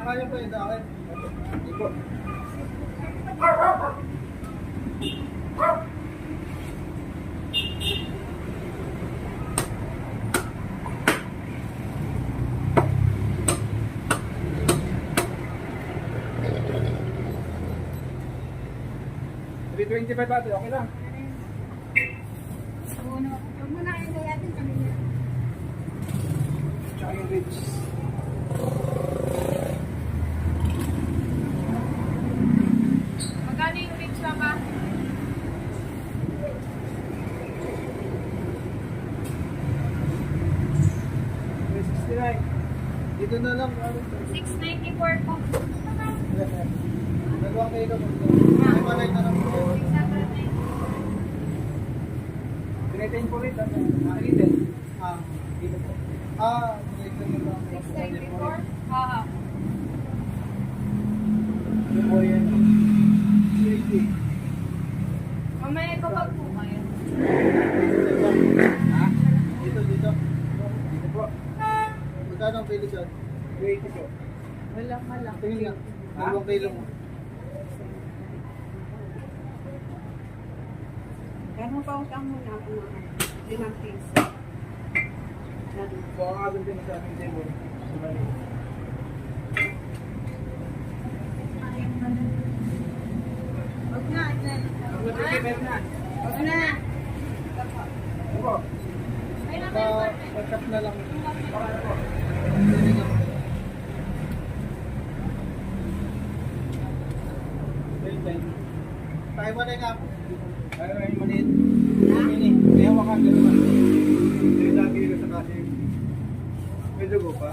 kaya po ito akin. Hindi po. $325 ate, okay lang. Huwag mo na kayo gayatin kami niya. Tsaka yung ribs. Magkano yung rich na ba? $369. Dito na lang. 694 po. Dalawang kayo na po. Ay, malay na lang po. 690. Tinitain po rin. Nakalitin. Dito po. Tinitain na lang. 694? Oo. Yung po yan. Mamaya kapag po kayo. Dito. Dito po. Magkano ang pili dyan? 280 po. Walang. Tingin lang. Dalawang kilo mo. Gano'n pa utang muna ako mga 5 piso. So, ang agad din sa aking table. Huwag na. Huwag na. Ano po? May naman Pagkat na lang. Ano po? Tayo mo na nga po. Tayo na yung maliit. Mini. May hawakan ka naman. May lagi ka sa kasi. May dugo pa.